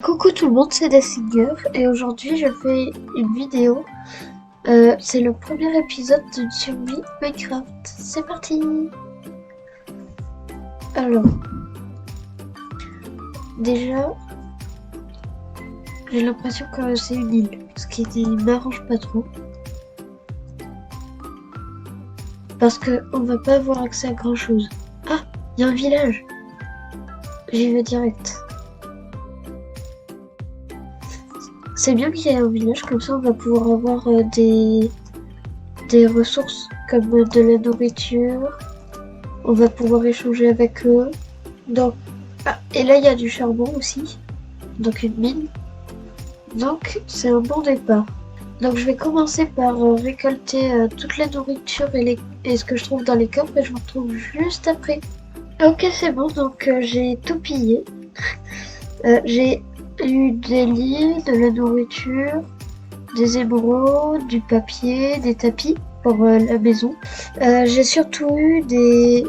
Coucou tout le monde, c'est Dassinger et aujourd'hui je fais une vidéo. C'est le premier épisode de Survie Minecraft. C'est parti! Alors, déjà, j'ai l'impression que c'est une île, ce qui ne m'arrange pas trop. Parce qu'on va pas avoir accès à grand chose. Ah, il y a un village! J'y vais direct. C'est bien qu'il y ait un village, comme ça on va pouvoir avoir des ressources comme de la nourriture. On va pouvoir échanger avec eux. Donc, et là il y a du charbon aussi, donc une mine. Donc c'est un bon départ. Donc je vais commencer par récolter toute la nourriture et ce que je trouve dans les coffres et je vous retrouve juste après. Ok, c'est bon, donc j'ai tout pillé. J'ai eu des lits, de la nourriture, des émeraudes, du papier, des tapis pour la maison. J'ai surtout eu des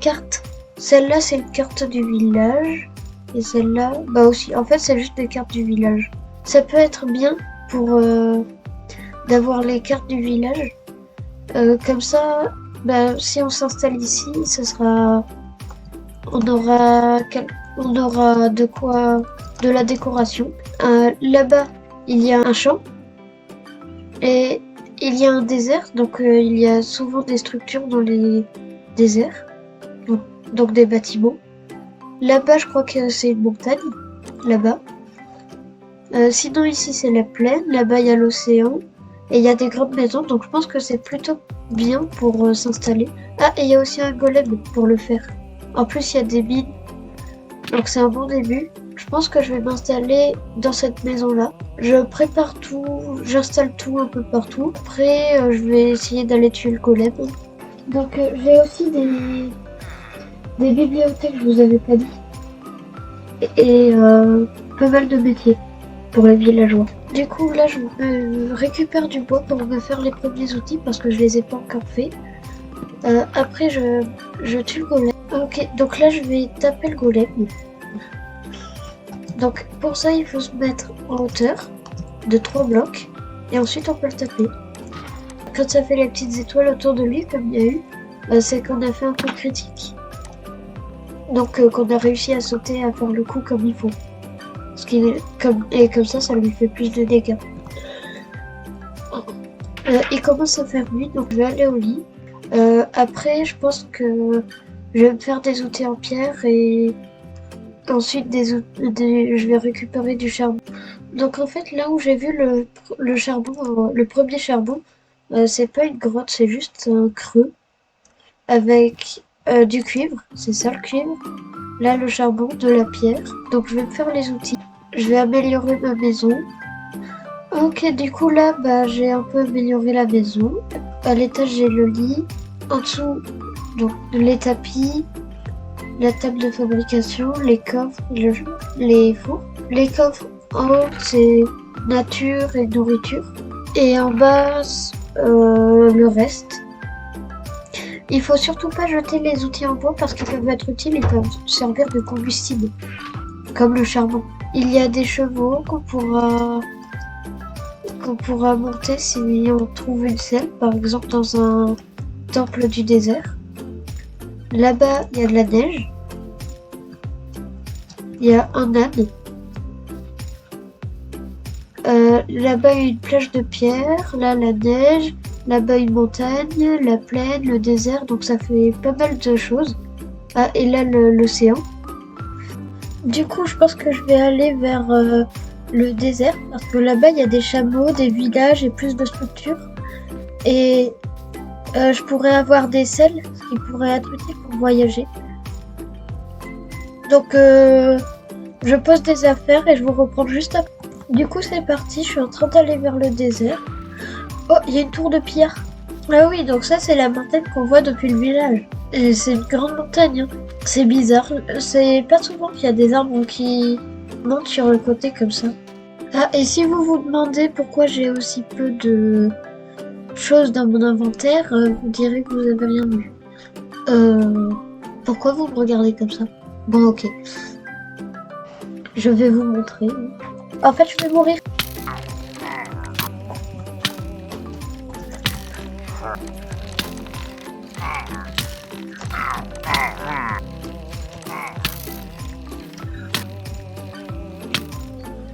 cartes. Celle-là, c'est une carte du village. Et celle-là, bah aussi. En fait, c'est juste des cartes du village. Ça peut être bien pour d'avoir les cartes du village. Comme ça, bah, si on s'installe ici, ce sera... On aura de la décoration. Là-bas, il y a un champ et il y a un désert, donc il y a souvent des structures dans les déserts, donc des bâtiments. Là-bas, je crois que c'est une montagne, là-bas. Sinon, ici, c'est la plaine. Là-bas, il y a l'océan et il y a des grandes maisons, donc je pense que c'est plutôt bien pour s'installer. Ah, et il y a aussi un golem pour le faire. En plus, il y a des mines, donc c'est un bon début. Je pense que je vais m'installer dans cette maison-là. Je prépare tout, j'installe tout un peu partout. Après, je vais essayer d'aller tuer le golem. Donc, j'ai aussi des bibliothèques, je vous avais pas dit. Et pas mal de métiers pour les villageois. Du coup, là, je récupère du bois pour me faire les premiers outils parce que je les ai pas encore fait. Après, je tue le golem. Ok, donc là, je vais taper le golem. Donc pour ça, il faut se mettre en hauteur de 3 blocs et ensuite on peut le taper. Quand ça fait les petites étoiles autour de lui, comme il y a eu, c'est qu'on a fait un coup critique. Donc qu'on a réussi à sauter, à faire le coup comme il faut. Et comme ça, ça lui fait plus de dégâts. Il commence à faire nuit, donc je vais aller au lit. Après, je pense que je vais me faire des outils en pierre et ensuite je vais récupérer du charbon. Donc en fait, là où j'ai vu le charbon, le premier charbon, c'est pas une grotte, c'est juste un creux avec du cuivre. C'est ça le cuivre. Là, le charbon, de la pierre. Donc je vais me faire les outils. Je vais améliorer ma maison. Ok, du coup là, bah j'ai un peu amélioré la maison. À l'étage, j'ai le lit. En dessous, donc les tapis. La table de fabrication, les coffres, les fours. Les coffres en haut, c'est nature et nourriture. Et en bas, le reste. Il faut surtout pas jeter les outils en bois parce qu'ils peuvent être utiles et peuvent servir de combustible, comme le charbon. Il y a des chevaux qu'on pourra monter si on trouve une selle, par exemple dans un temple du désert. Là-bas, il y a de la neige. Il y a un âne. Là-bas, une plage de pierre. Là, la neige. Là-bas, une montagne, la plaine, le désert. Donc, ça fait pas mal de choses. Ah, et là, l'océan. Du coup, je pense que je vais aller vers le désert. Parce que là-bas, il y a des chameaux, des villages et plus de structures. Et je pourrais avoir des selles, ce qui pourrait être utile pour voyager. Donc, je pose des affaires et je vous reprends juste après. Du coup, c'est parti, je suis en train d'aller vers le désert. Oh, il y a une tour de pierre. Ah oui, donc ça, c'est la montagne qu'on voit depuis le village. Et c'est une grande montagne, hein. C'est bizarre, c'est pas souvent qu'il y a des arbres qui montent sur le côté comme ça. Ah, et si vous vous demandez pourquoi j'ai aussi peu de choses dans mon inventaire, vous direz que vous avez rien vu. Pourquoi vous me regardez comme ça? Bon, ok. Je vais vous montrer. En fait, je vais mourir.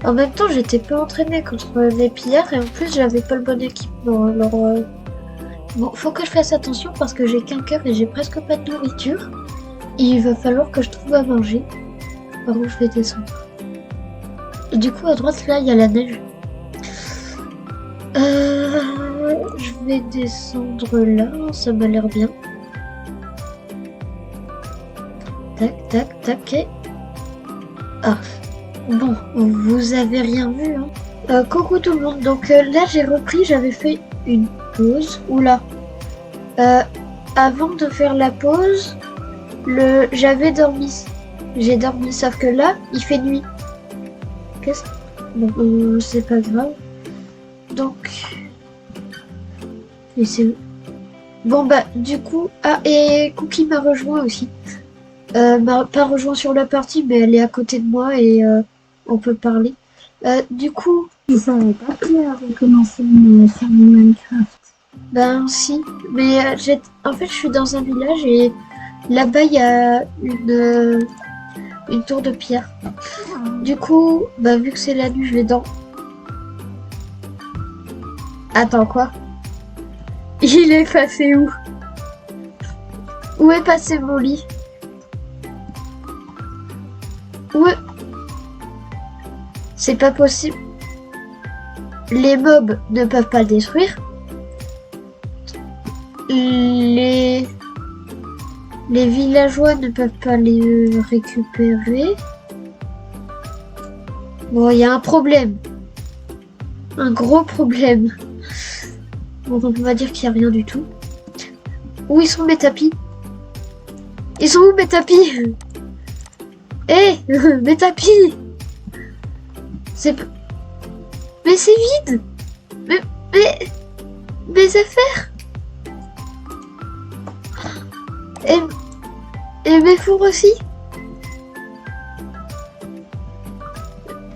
En même temps, j'étais pas entraînée contre les pillards et en plus, j'avais pas le bon équipement. Alors, bon, faut que je fasse attention parce que j'ai qu'un cœur et j'ai presque pas de nourriture. Il va falloir que je trouve à manger. Par où je vais descendre. Et du coup, à droite, là, il y a la neige. Je vais descendre là, ça m'a l'air bien. Tac, tac, tac, et... Ah, bon, vous avez rien vu, hein. Coucou tout le monde, donc là, j'ai repris, j'avais fait une pause. Oula. Avant de faire la pause, j'avais dormi. J'ai dormi, sauf que là, il fait nuit. Qu'est-ce... Bon, c'est pas grave. Donc... Et c'est... Bon, bah, du coup... Ah, et Cookie m'a rejoint aussi. M'a pas rejoint sur la partie, mais elle est à côté de moi et on peut parler. Du coup... Je savais pas qu'il avait commencé une série Minecraft. Ben, si. Mais en fait, je suis dans un village et là-bas, il y a une tour de pierre. Du coup, bah, vu que c'est la nuit, je vais dans... Attends, quoi? Il est passé où? Où est passé mon lit? Où est... C'est pas possible. Les mobs ne peuvent pas le détruire. Les villageois ne peuvent pas les récupérer. Bon, il y a un problème. Un gros problème. Bon, donc on va dire qu'il n'y a rien du tout. Où ils sont mes tapis? Ils sont où mes tapis? Eh, mes tapis! Mais c'est vide! Mais... Mes affaires! Et mes fours aussi?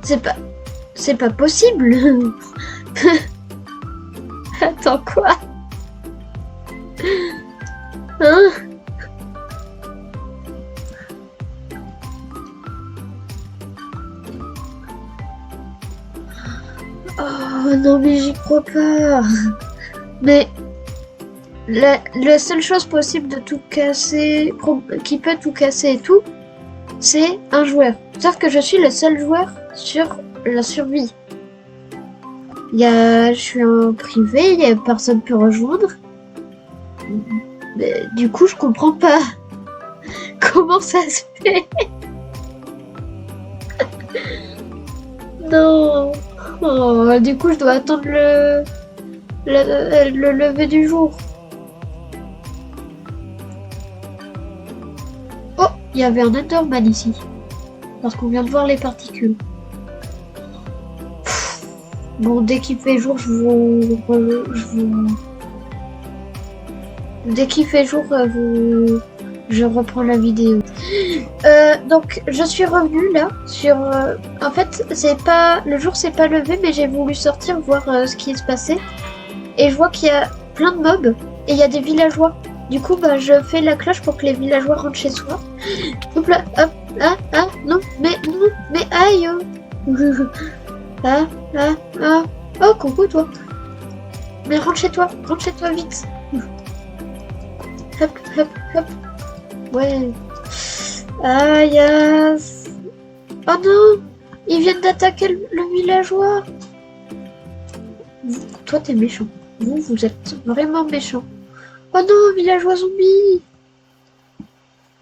C'est pas possible! Attends, quoi? Hein? Oh non, mais j'y crois pas. Mais la seule chose possible de tout casser, qui peut tout casser et tout, c'est un joueur. Sauf que je suis le seul joueur sur la survie. Je suis en privé, personne peut rejoindre. Mais, du coup, je comprends pas. Comment ça se fait? Non. Oh, du coup, je dois attendre le lever du jour. Oh, il y avait un Enderman ici. Parce qu'on vient de voir les particules. Bon, dès qu'il fait jour, dès qu'il fait jour, je reprends la vidéo. Donc, je suis revenue là sur... en fait, le jour s'est pas levé, mais j'ai voulu sortir voir ce qui se passait. Et je vois qu'il y a plein de mobs et il y a des villageois. Du coup, bah, je fais la cloche pour que les villageois rentrent chez soi. Hop là, hop, non, mais aïe. Oh, coucou toi. Mais rentre chez toi vite. Hop, hop, hop. Ouais. Ah, yes. Oh non, ils viennent d'attaquer le villageois. Toi, t'es méchant. Vous êtes vraiment méchant. Oh non, villageois zombie.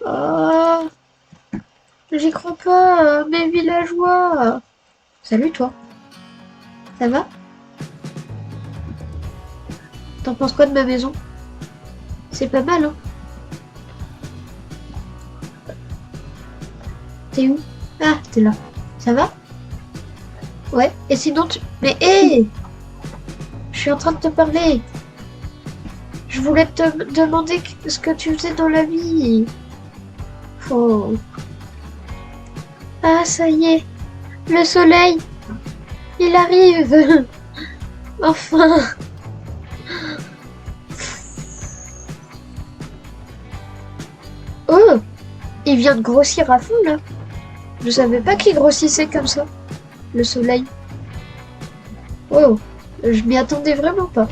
Oh, j'y crois pas, mes villageois. Salut toi. Ça va? T'en penses quoi de ma maison? C'est pas mal, hein? T'es où? Ah, t'es là. Ça va? Ouais, et sinon tu... Mais hé! Je suis en train de te parler. Je voulais te demander ce que tu faisais dans la vie. Oh. Ah, ça y est. Le soleil, il arrive. Enfin. Oh, il vient de grossir à fond là. Je savais pas qu'il grossissait comme ça, le soleil. Oh, je m'y attendais vraiment pas.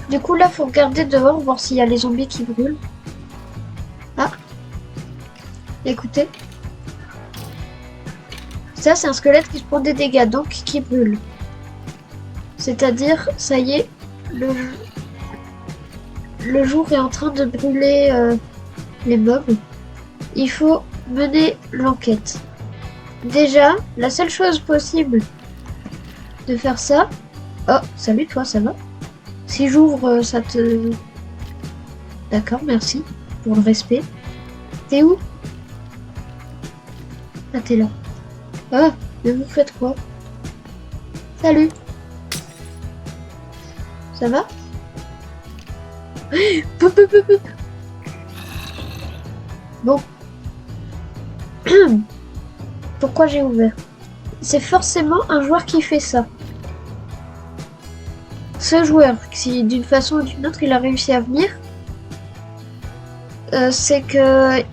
Du coup là, faut regarder dehors, voir s'il y a les zombies qui brûlent. Ah, écoutez. Ça, c'est un squelette qui se prend des dégâts, donc qui brûle. C'est-à-dire, ça y est, le jour est en train de brûler les mobs. Il faut mener l'enquête. Déjà, la seule chose possible de faire ça... Oh, salut toi, ça va? Si j'ouvre, ça te... D'accord, merci pour le respect. T'es où? Ah, t'es là. Ah, mais vous faites quoi? Salut. Ça va? Poup, poup, poup, poup. Bon. Pourquoi j'ai ouvert? C'est forcément un joueur qui fait ça. Ce joueur, si d'une façon ou d'une autre il a réussi à venir, c'est que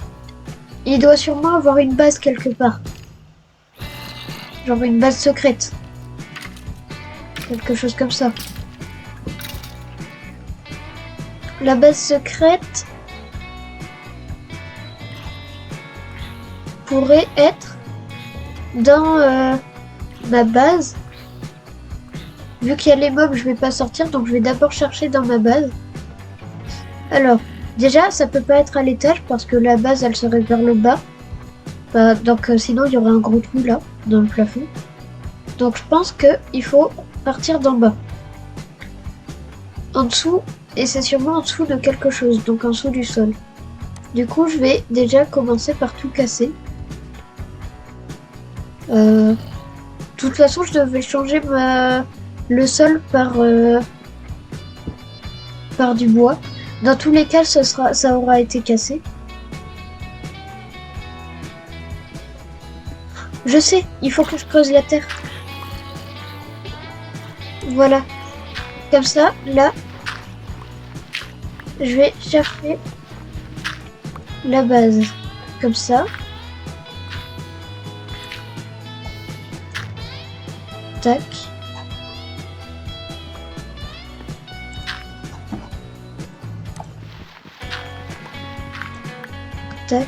il doit sûrement avoir une base quelque part. Genre une base secrète. Quelque chose comme ça. La base secrète pourrait être dans ma base. Vu qu'il y a les mobs, je vais pas sortir, donc je vais d'abord chercher dans ma base. Alors, déjà, ça peut pas être à l'étage parce que la base, elle serait vers le bas. Donc sinon, il y aurait un gros trou là, dans le plafond. Donc je pense qu'il faut partir d'en bas. En dessous, et c'est sûrement en dessous de quelque chose, donc en dessous du sol. Du coup, je vais déjà commencer par tout casser. De toute façon, je devais changer le sol par du bois. Dans tous les cas, ça aura été cassé. Je sais, il faut que je creuse la terre. Voilà. Comme ça, là, je vais chercher la base. Comme ça. Tac. Tac.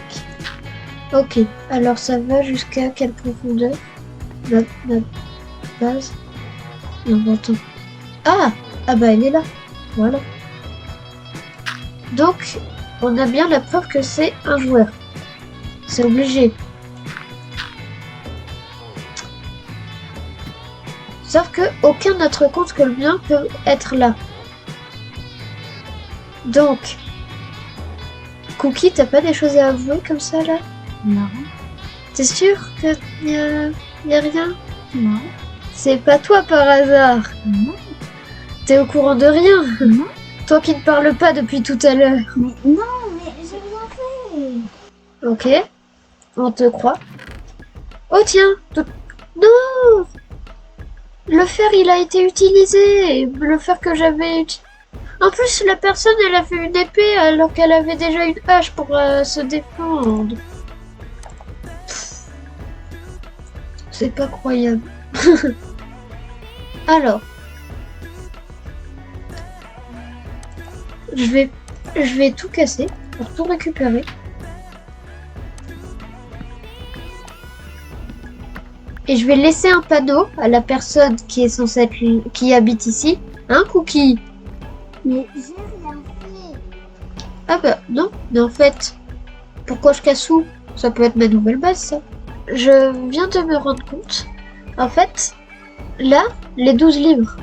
Ok. Alors ça va jusqu'à quelle profondeur? Ma base. Non, attends. Ah! Ah bah elle est là. Voilà. Donc, on a bien la preuve que c'est un joueur. C'est obligé. Sauf que aucun autre compte que le mien peut être là. Donc, Cookie, t'as pas des choses à avouer comme ça là? Non. T'es sûr que y a rien? Non. C'est pas toi par hasard? Non. T'es au courant de rien? Non. Toi qui ne parles pas depuis tout à l'heure. Mais non, mais j'ai rien fait. Ok, on te croit. Oh tiens, non! Le fer, il a été utilisé. Le fer que j'avais utilisé. En plus, la personne, elle a fait une épée alors qu'elle avait déjà une hache pour se défendre. C'est pas croyable. Alors. Je vais tout casser pour tout récupérer. Et je vais laisser un panneau à la personne qui est censée être, qui habite ici. Hein, Cookie? Mais j'ai rien fait. Ah bah non, mais en fait, pourquoi je casse où? Ça peut être ma nouvelle base, ça. Je viens de me rendre compte. En fait, là, les 12 livres,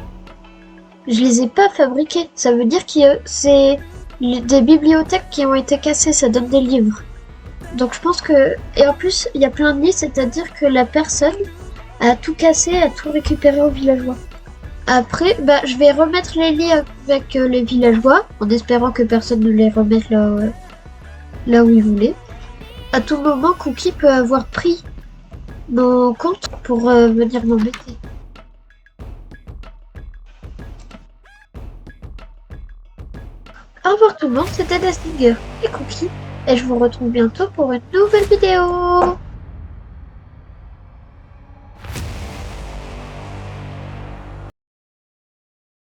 je les ai pas fabriqués. Ça veut dire que c'est des bibliothèques qui ont été cassées, ça donne des livres. Donc je pense que... Et en plus, il y a plein de lits, c'est-à-dire que la personne a tout cassé, a tout récupéré aux villageois. Après, bah, je vais remettre les lits avec les villageois, en espérant que personne ne les remette là où il voulait. À tout moment, Cookie peut avoir pris mon compte pour venir m'embêter. Au revoir tout le monde, c'était Dastinger et Cookie, et je vous retrouve bientôt pour une nouvelle vidéo.